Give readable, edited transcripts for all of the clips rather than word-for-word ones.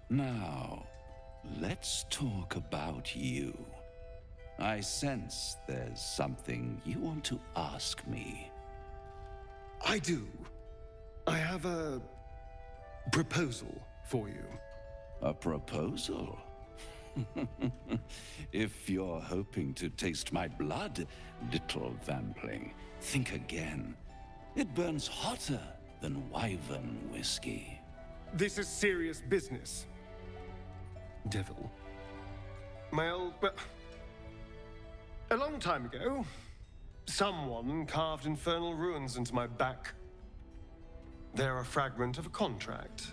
Now, let's talk about you. I sense there's something you want to ask me. I do. I have a proposal for you. A proposal? If you're hoping to taste my blood, little vampling, think again. It burns hotter than wyvern whiskey. This is serious business. Devil. Well, a long time ago, someone carved infernal runes into my back. They're a fragment of a contract.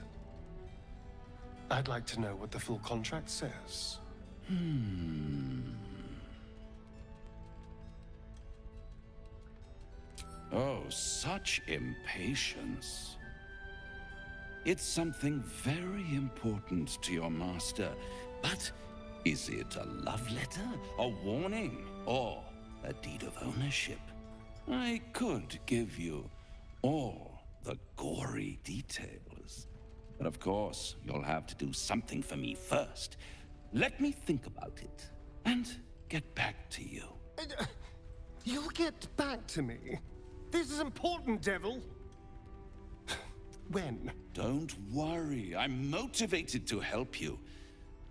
I'd like to know what the full contract says. Oh, such impatience. It's something very important to your master, but is it a love letter, a warning, or a deed of ownership? I could give you all the gory details, but of course, you'll have to do something for me first. Let me think about it and get back to you. You'll get back to me. This is important, Devil. When? Don't worry, I'm motivated to help you.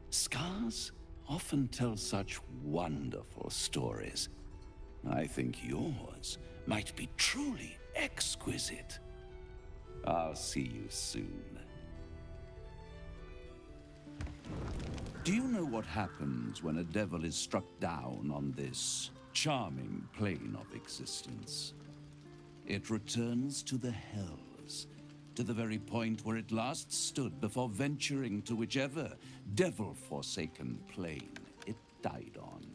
Scars often tell such wonderful stories. I think yours might be truly exquisite. I'll see you soon. Do you know what happens when a devil is struck down on this charming plane of existence? It returns to the hells, to the very point where it last stood before venturing to whichever devil-forsaken plane it died on.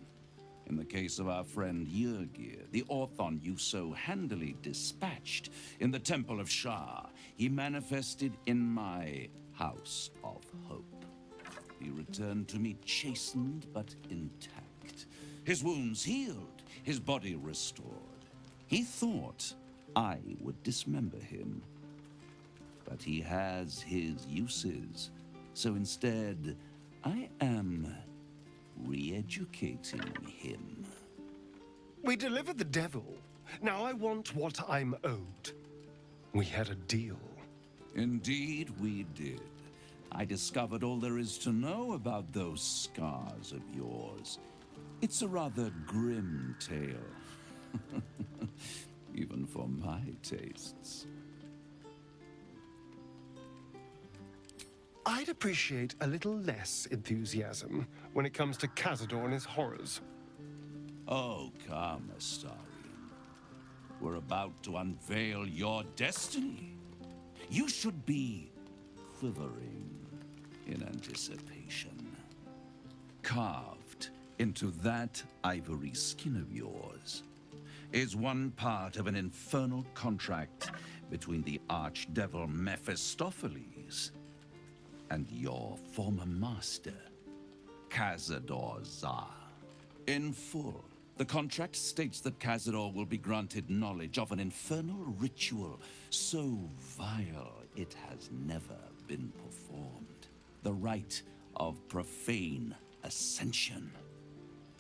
In the case of our friend Yrgir, the Orthon you so handily dispatched in the Temple of Shah, he manifested in my House of Hope. He returned to me chastened but intact, his wounds healed, his body restored. He thought I would dismember him, but he has his uses, so instead I am re-educating him. We delivered the devil. Now I want what I'm owed. We had a deal. Indeed we did. I discovered all there is to know about those scars of yours. It's a rather grim tale, even for my tastes. I'd appreciate a little less enthusiasm when it comes to Cazador and his horrors. Oh, come, Astarion. We're about to unveil your destiny. You should be quivering in anticipation. Carved into that ivory skin of yours is one part of an infernal contract between the archdevil Mephistopheles and your former master, Cazador Zar. In full, the contract states that Cazador will be granted knowledge of an infernal ritual so vile it has never been performed. The rite of profane ascension.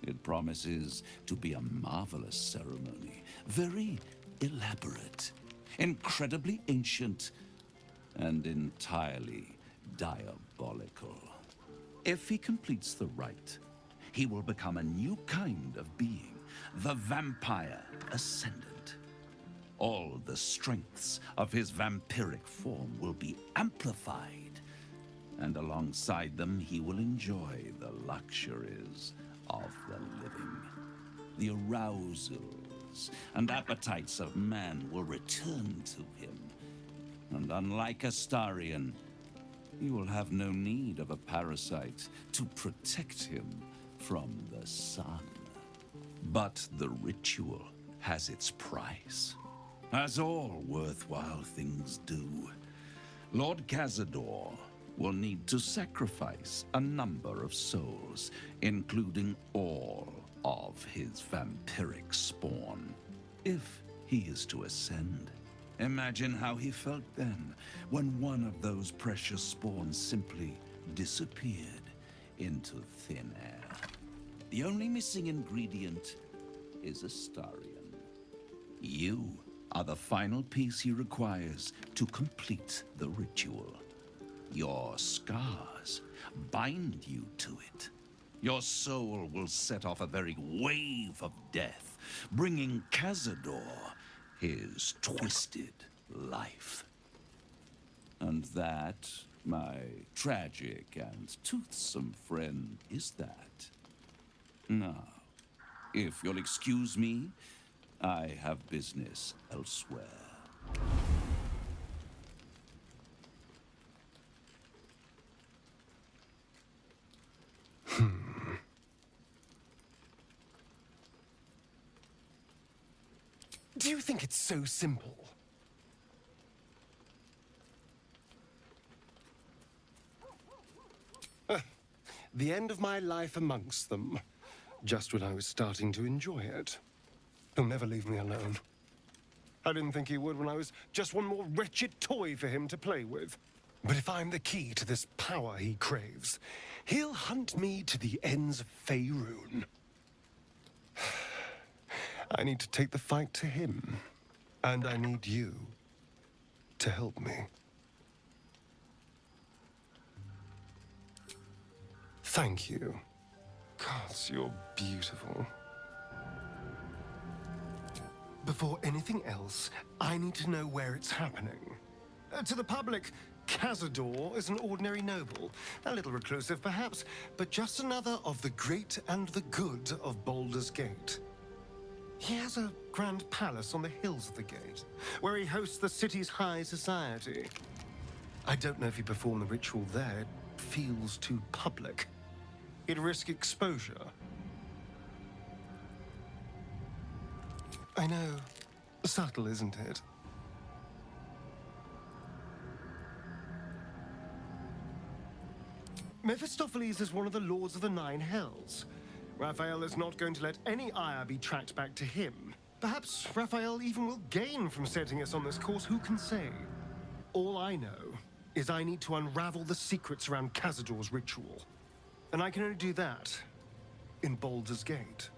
It promises to be a marvelous ceremony, very elaborate, incredibly ancient, and entirely diabolical. If he completes the rite, he will become a new kind of being, the Vampire Ascendant. All the strengths of his vampiric form will be amplified, and alongside them he will enjoy the luxuries of the living. The arousals and appetites of man will return to him, and unlike Astarion, he will have no need of a parasite to protect him from the sun. But the ritual has its price, as all worthwhile things do. Lord Cazador will need to sacrifice a number of souls, including all of his vampiric spawn, if he is to ascend. Imagine how he felt then, when one of those precious spawns simply disappeared into thin air. The only missing ingredient is Astarion. You are the final piece he requires to complete the ritual. Your scars bind you to it. Your soul will set off a very wave of death, bringing Cazador his twisted life. And that, my tragic and toothsome friend, is that. Now, if you'll excuse me, I have business elsewhere. Do you think it's so simple? The end of my life amongst them, just when I was starting to enjoy it. He'll never leave me alone. I didn't think he would when I was just one more wretched toy for him to play with. But if I'm the key to this power he craves, he'll hunt me to the ends of Faerun. I need to take the fight to him, and I need you to help me. Thank you. Gods, you're beautiful. Before anything else, I need to know where it's happening. To the public, Cazador is an ordinary noble. A little reclusive, perhaps, but just another of the great and the good of Baldur's Gate. He has a grand palace on the hills of the gate, where he hosts the city's high society. I don't know if he performed the ritual there. It feels too public. He'd risk exposure. I know. Subtle, isn't it? Mephistopheles is one of the Lords of the Nine Hells. Raphael is not going to let any ire be tracked back to him. Perhaps Raphael even will gain from setting us on this course, who can say? All I know is I need to unravel the secrets around Cazador's ritual. And I can only do that in Baldur's Gate.